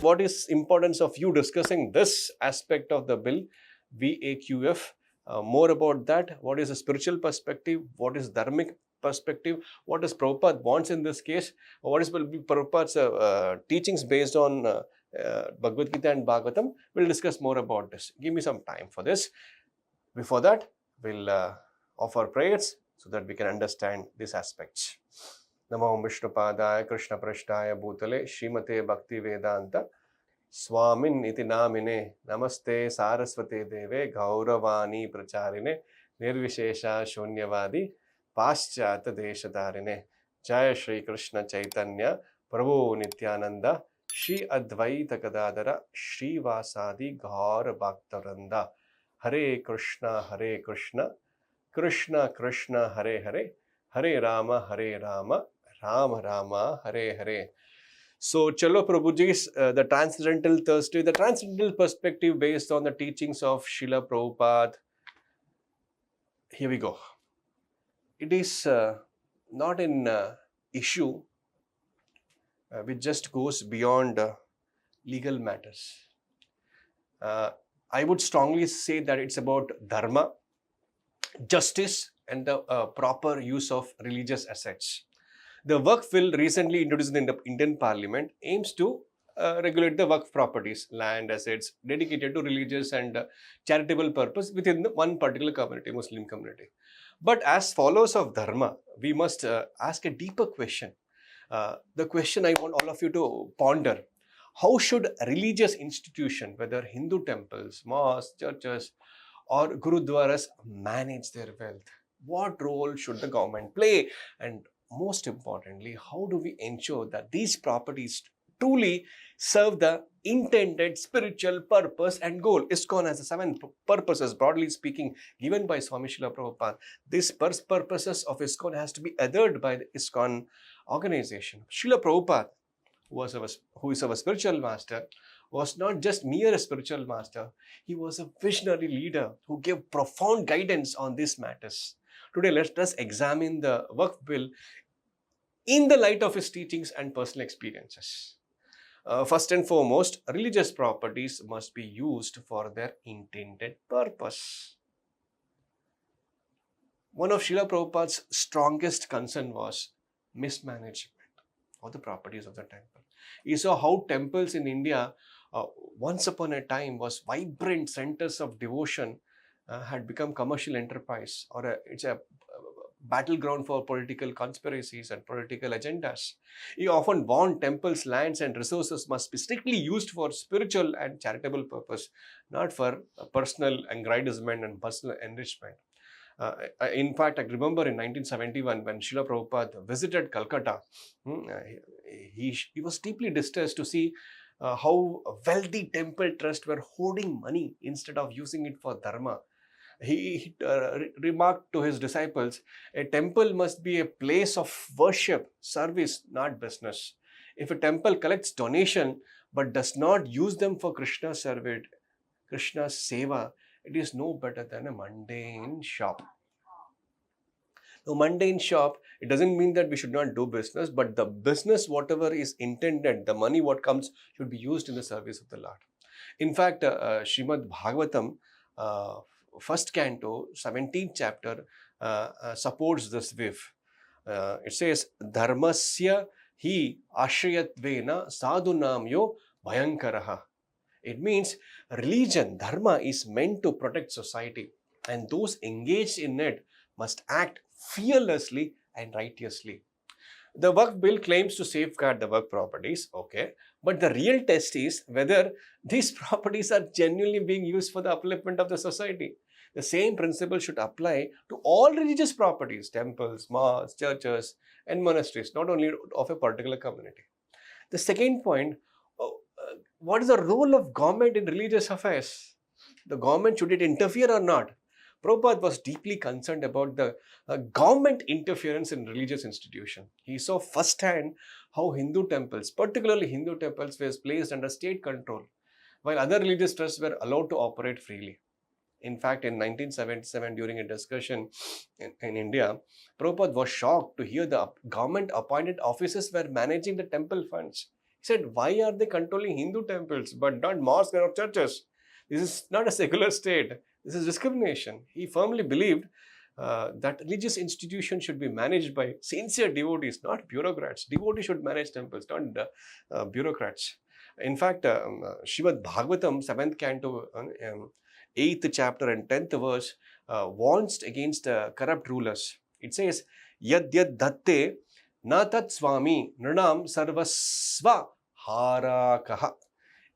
what is importance of you discussing this aspect of the bill, VAQF, more about that, what is a spiritual perspective, what is dharmic perspective, what does Prabhupada wants in this case, what is will be Prabhupada's teachings based on Bhagavad Gita and Bhagavatam. We'll discuss more about this. Give me some time for this. Before that, we'll offer prayers so that we can understand these aspects. Namo Vishnupadaya Krishna Prashtaya Bhutale Srimate Bhakti Vedanta Swamin iti namine Namaste Saraswate Deve Gauravani Pracharine Nirvishesha Shunyavadi Paschata Deshatarine Jaya Shri Krishna Chaitanya Prabhu Nityananda Shri Advaita Gadadara Shri Vasadi Gaura Bhaktaranda Hare Krishna Krishna Krishna Hare Hare Hare Rama Rama Rama Hare Hare. So, Chalo Prabhuji's the Transcendental Thursday, the transcendental perspective based on the teachings of Srila Prabhupada. Here we go. It is not an issue which just goes beyond legal matters. I would strongly say that it's about dharma, justice, and the proper use of religious assets. The Waqf bill recently introduced in the Indian Parliament aims to regulate the Waqf properties, land assets dedicated to religious and charitable purpose within one particular community, Muslim community. But as followers of dharma, we must ask a deeper question. The question I want all of you to ponder: how should religious institution, whether Hindu temples, mosques, churches, or gurudwaras, manage their wealth? What role should the government play? And most importantly, how do we ensure that these properties truly serve the intended spiritual purpose and goal? ISKCON has the 7 purposes, broadly speaking, given by Swami Srila Prabhupada. These purposes of ISKCON has to be adhered by the ISKCON organization. Srila Prabhupada, who is our spiritual master, was not just mere a spiritual master. He was a visionary leader who gave profound guidance on these matters. Today, let us examine the Waqf bill in the light of his teachings and personal experiences. First and foremost, religious properties must be used for their intended purpose. One of Srila Prabhupada's strongest concern was mismanagement of the properties of the temple. He saw how temples in India, once upon a time, was vibrant centers of devotion, had become commercial enterprise, or it's a battleground for political conspiracies and political agendas. He often warned temples, lands, and resources must be strictly used for spiritual and charitable purpose, not for personal aggrandizement and personal enrichment. In fact, I remember in 1971 when Srila Prabhupada visited Calcutta, he was deeply distressed to see how wealthy temple trusts were hoarding money instead of using it for dharma. He remarked to his disciples, a temple must be a place of worship, service, not business. If a temple collects donation but does not use them for Krishna's service, Krishna's seva, it is no better than a mundane shop. A mundane shop, it doesn't mean that we should not do business, but the business, whatever is intended, the money what comes should be used in the service of the Lord. In fact, Srimad Bhagavatam, first canto, 17th chapter, supports this view. It says, Dharmasya hi ashrayatvena sadhunamyo bhayankaraha. It means religion, dharma, is meant to protect society, and those engaged in it must act fearlessly and righteously. The Waqf bill claims to safeguard the Waqf properties, okay, but the real test is whether these properties are genuinely being used for the upliftment of the society. The same principle should apply to all religious properties, temples, mosques, churches, and monasteries, not only of a particular community. The second point, what is the role of government in religious affairs? The government, should it interfere or not? Prabhupada was deeply concerned about the government interference in religious institutions. He saw firsthand how Hindu temples, particularly Hindu temples, were placed under state control, while other religious trusts were allowed to operate freely. In fact, in 1977, during a discussion in India, Prabhupada was shocked to hear the government-appointed officers were managing the temple funds. He said, why are they controlling Hindu temples but not mosques or churches? This is not a secular state. This is discrimination. He firmly believed that religious institutions should be managed by sincere devotees, not bureaucrats. Devotees should manage temples, not bureaucrats. In fact, Srimad Bhagavatam, 7th canto, 8th chapter and 10th verse, warns against corrupt rulers. It says, Yad yad datte na tat swami nrinam sarvasva harakaha.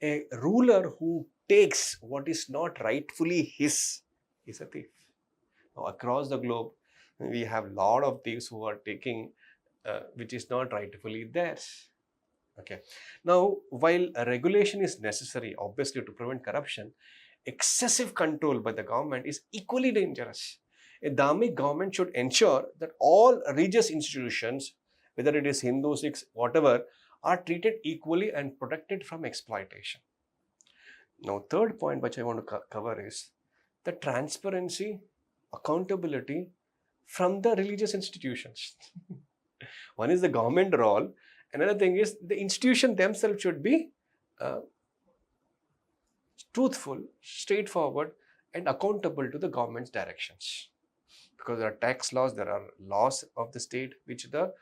A ruler who takes what is not rightfully his is a thief. Now, across the globe, we have a lot of thieves who are taking which is not rightfully theirs. Okay. Now, while a regulation is necessary, obviously, to prevent corruption, excessive control by the government is equally dangerous. A dharmic government should ensure that all religious institutions, whether it is Hindu, Sikhs, whatever, are treated equally and protected from exploitation. Now, third point which I want to cover is the transparency, accountability from the religious institutions. One is the government role. Another thing is the institution themselves should be truthful, straightforward, and accountable to the government's directions. Because there are tax laws, there are laws of the state which the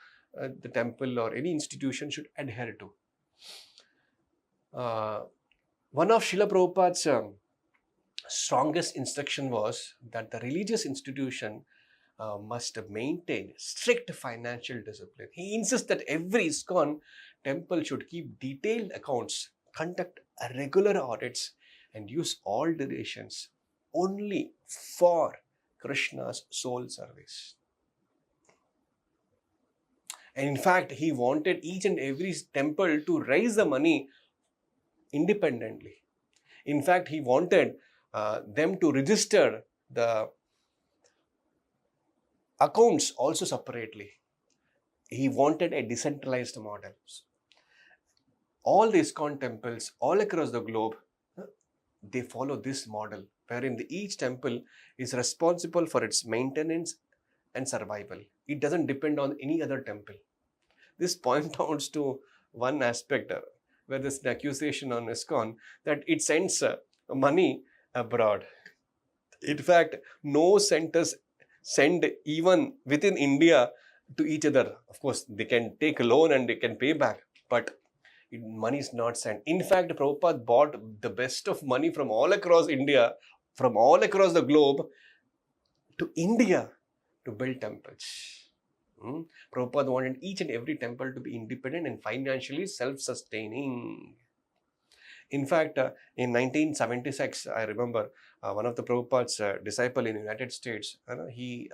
temple or any institution should adhere to. One of Srila Prabhupada's strongest instruction was that the religious institution must maintain strict financial discipline. He insists that every ISKCON temple should keep detailed accounts, conduct regular audits, and use all donations only for Krishna's soul service. And in fact, he wanted each and every temple to raise the money independently. In fact, he wanted them to register the accounts also separately. He wanted a decentralized model. All the ISKCON temples all across the globe, they follow this model, wherein each temple is responsible for its maintenance and survival. It doesn't depend on any other temple. This points out to one aspect where there's an accusation on ISKCON that it sends money abroad. In fact, no centers send even within India to each other. Of course, they can take a loan and they can pay back, but money is not sent. In fact, Prabhupada bought the best of money from all across India, from all across the globe to India to build temples. Prabhupada wanted each and every temple to be independent and financially self-sustaining. In fact, in 1976, I remember one of the Prabhupada's disciple in the United States, he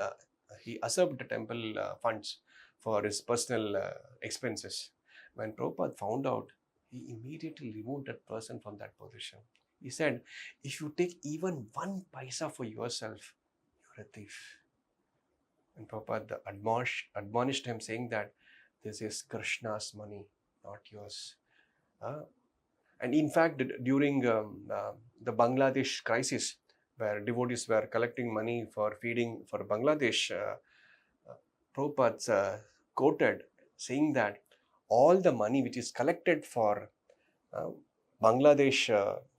usurped the temple funds for his personal expenses. When Prabhupada found out, he immediately removed that person from that position. He said, if you take even 1 paisa for yourself, you're a thief. And Prabhupada admonished him, saying that this is Krishna's money, not yours. And in fact, during the Bangladesh crisis, where devotees were collecting money for feeding for Bangladesh, Prabhupada quoted saying that all the money which is collected for Bangladesh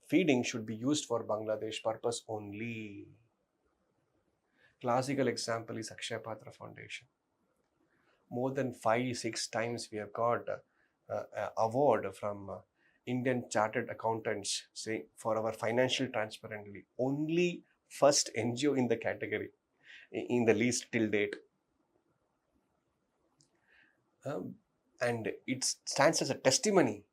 feeding should be used for Bangladesh purpose only. Classical example is Akshaya Patra Foundation. More than 5-6 times we have got award from Indian Chartered Accountants saying for our financial transparency. Only first NGO in the category, in the list till date. And it stands as a testimony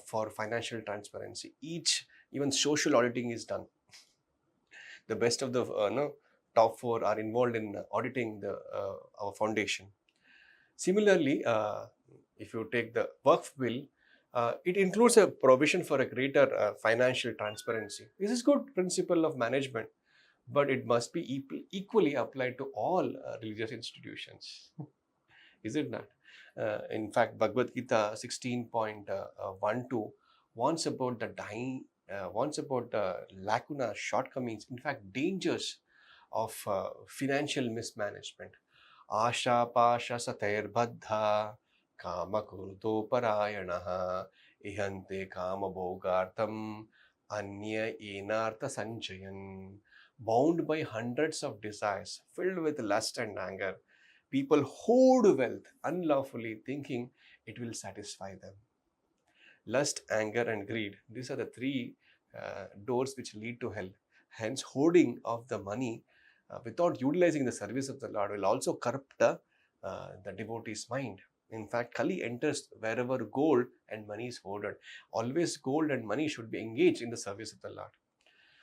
for financial transparency. Even social auditing is done. The best of the top 4 are involved in auditing our foundation. Similarly, if you take the Waqf bill, it includes a provision for a greater financial transparency. This is good principle of management, but it must be equally applied to all religious institutions. Is it not? In fact, Bhagavad Gita 16.12 warns about the lacuna, shortcomings, in fact, dangers of financial mismanagement. Asha pasha satair baddha Kamakurto parayanaha ihante kamabhogartam anya enartha sanchayan. Bound by hundreds of desires, filled with lust and anger, people hoard wealth unlawfully, thinking it will satisfy them. Lust, anger, and greed, these are the three doors which lead to hell. Hence, hoarding of the money without utilizing the service of the Lord will also corrupt the devotee's mind. In fact, Kali enters wherever gold and money is hoarded. Always gold and money should be engaged in the service of the Lord.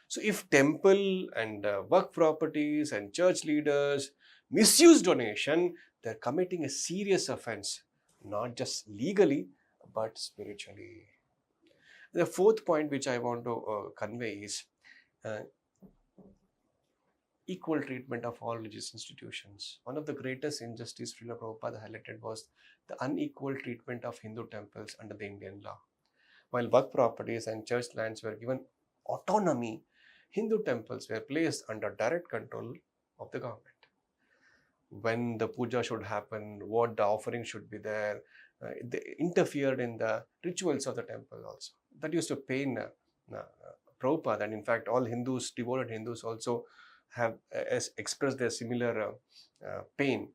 So if temple and work properties and church leaders misuse donation, they're committing a serious offense, not just legally, but spiritually. The fourth point which I want to convey is uh, equal treatment of all religious institutions. One of the greatest injustices Srila Prabhupada highlighted was the unequal treatment of Hindu temples under the Indian law. While work properties and church lands were given autonomy, Hindu temples were placed under direct control of the government. When the puja should happen, what the offering should be there, they interfered in the rituals of the temple also. That used to pain Prabhupada, and in fact, all Hindus, devoted Hindus, also have expressed their similar pain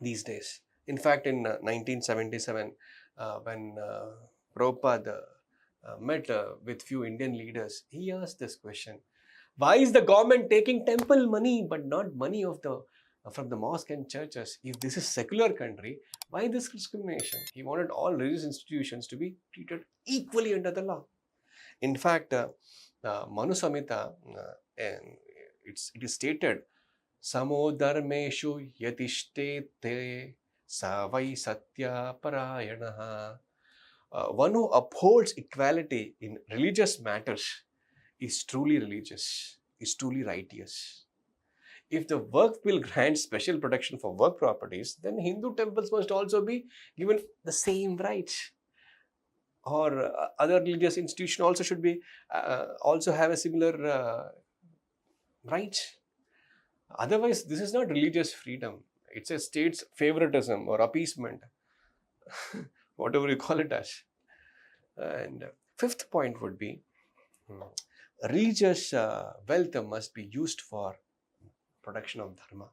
these days. In fact, in 1977, when Prabhupada met with few Indian leaders, he asked this question: why is the government taking temple money but not money of the from the mosque and churches? If this is secular country, why this discrimination? He wanted all religious institutions to be treated equally under the law. In fact, Manu Samhita, it is stated, Samo dharmeshu yatishtete savai satya parayanaha. One who upholds equality in religious matters is truly religious, is truly righteous. If the work will grant special protection for work properties, then Hindu temples must also be given the same rights. Or other religious institution also should be also have a similar rights. Otherwise, this is not religious freedom. It's a state's favoritism or appeasement, whatever you call it as. And fifth point would be religious wealth must be used for production of dharma.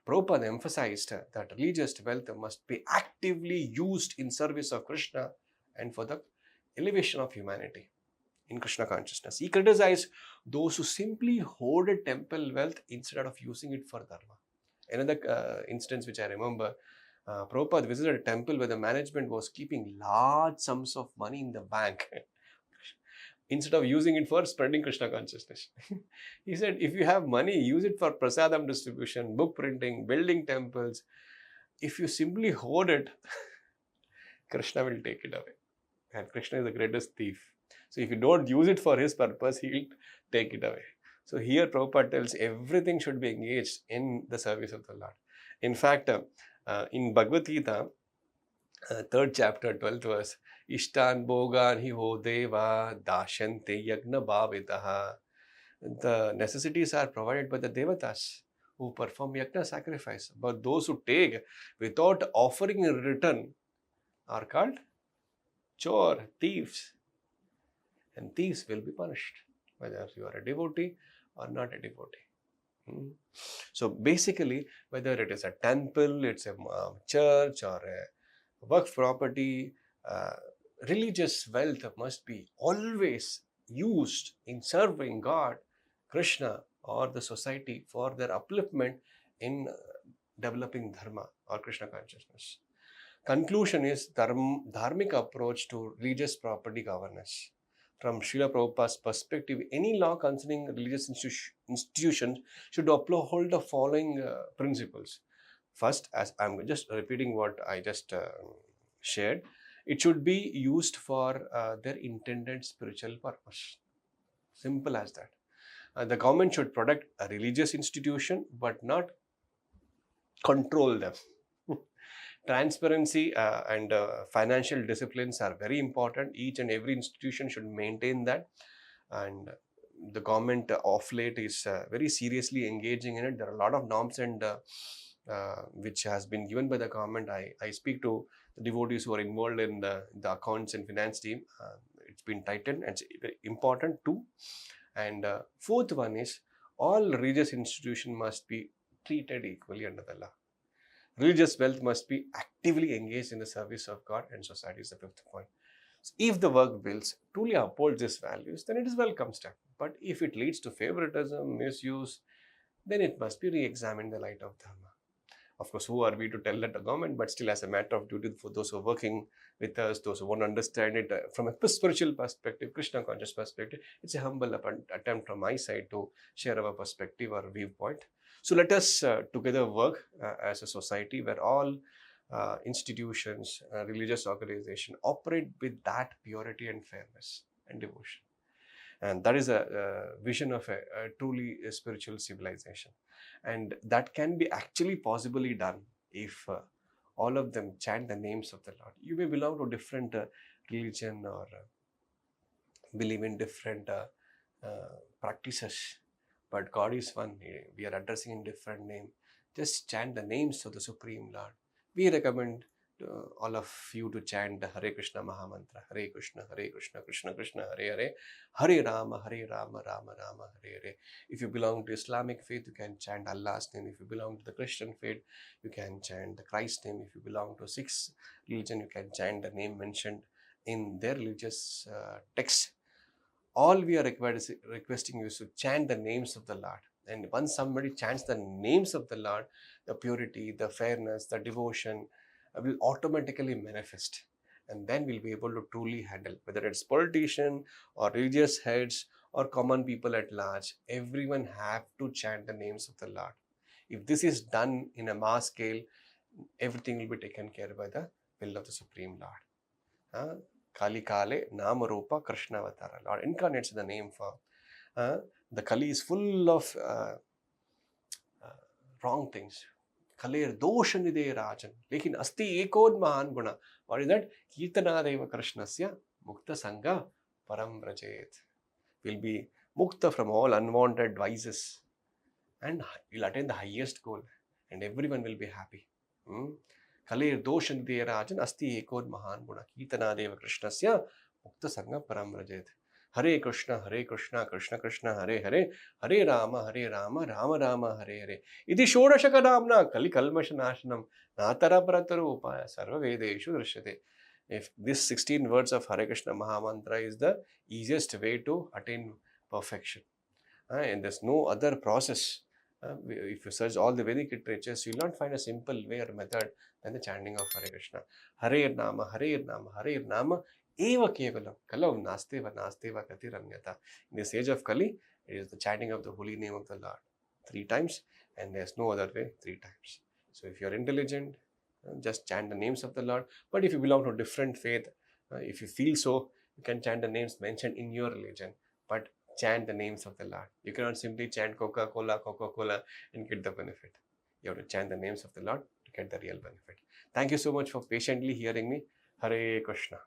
Prabhupada emphasized that religious wealth must be actively used in service of Krishna and for the elevation of humanity in Krishna consciousness. He criticized those who simply hoarded temple wealth instead of using it for dharma. Another instance which I remember, Prabhupada visited a temple where the management was keeping large sums of money in the bank instead of using it for spreading Krishna consciousness. He said, if you have money, use it for prasadam distribution, book printing, building temples. If you simply hoard it, Krishna will take it away. And Krishna is the greatest thief. So if you don't use it for his purpose, he'll take it away. So here Prabhupada tells everything should be engaged in the service of the Lord. In fact, in Bhagavad Gita, 3rd chapter, 12th verse, Ishtan Bhogan hi ho deva dashante yagna bhavitaha. The necessities are provided by the devatas who perform yagna sacrifice. But those who take without offering in return are called chor, thieves. And thieves will be punished, whether you are a devotee or not a devotee. So basically, whether it is a temple, it's a church or a work property, religious wealth must be always used in serving God, Krishna, or the society for their upliftment in developing dharma or Krishna consciousness. Conclusion is dharmic approach to religious property governance. From Srila Prabhupada's perspective, any law concerning religious institutions should uphold the following principles. First, as I'm just repeating what I just shared, it should be used for their intended spiritual purpose. Simple as that. The government should protect a religious institution but not control them. Transparency and financial disciplines are very important. Each and every institution should maintain that. And the government of late is very seriously engaging in it. There are a lot of norms and which has been given by the government. I speak to the devotees who are involved in the accounts and finance team. It's been tightened and it's very important too. And fourth one is all religious institutions must be treated equally under the law. Religious wealth must be actively engaged in the service of God and society is the fifth point. So if the work builds truly upholds these values, then it is welcome step. But if it leads to favoritism, misuse, then it must be re-examined in the light of dharma. Of course, who are we to tell that the government, but still as a matter of duty for those who are working with us, those who want to understand it from a spiritual perspective, Krishna conscious perspective, it's a humble attempt from my side to share our perspective or viewpoint. So let us together work as a society where all institutions, religious organizations operate with that purity and fairness and devotion. And that is a vision of a truly spiritual civilization. And that can be actually possibly done if all of them chant the names of the Lord. You may belong to different religion or believe in different practices, but God is one. We are addressing in different name. Just chant the names of the Supreme Lord. We recommend all of you to chant the Hare Krishna Mahamantra. Hare Krishna, Krishna Krishna, Hare Hare, Hare Rama, Rama Rama, Hare Hare. If you belong to Islamic faith, you can chant Allah's name. If you belong to the Christian faith, you can chant the Christ name. If you belong to Sikh religion, you can chant the name mentioned in their religious text. All we are requesting you is to chant the names of the Lord. And once somebody chants the names of the Lord, the purity, the fairness, the devotion will automatically manifest. And then we'll be able to truly handle, whether it's politician or religious heads or common people at large, everyone have to chant the names of the Lord. If this is done in a mass scale, everything will be taken care by the will of the Supreme Lord. Kali Kale, Nama Rupa, Krishna Avatara. Lord incarnates the name for. The Kali is full of wrong things. Kalir dosha nide rajan. Lekin asti ekod mahan guna. What is that? Kirtanadeva Krishnasya mukta sangha param vrajet. Will be mukta from all unwanted vices and will attain the highest goal and everyone will be happy. Kalir dosha nide rajan asti ekod mahan guna. Kirtanadeva Krishnasya mukta sangha param vrajet. Hare Krishna, Krishna Krishna, Hare Hare, Hare Rama, Rama Rama, Hare Hare. Iti Shodashaka Namna, Kali Kalmasha Nashanam, Natara Pratarupaya, Sarva Vedeshu Drishyate. If this 16 words of Hare Krishna Mahamantra is the easiest way to attain perfection. And there's no other process. If you search all the Vedic literatures, you will not find a simple way or method than the chanting of Hare Krishna. Hare Nama, Hare Nama, Hare Nama. Eva Kevalam, Kalav Nasteva Nasteva Katiranyata. In this age of Kali, it is the chanting of the holy name of the Lord 3 times, and there's no other way 3 times. So if you're intelligent, just chant the names of the Lord. But if you belong to a different faith, if you feel so, you can chant the names mentioned in your religion. But chant the names of the Lord. You cannot simply chant Coca-Cola and get the benefit. You have to chant the names of the Lord to get the real benefit. Thank you so much for patiently hearing me. Hare Krishna.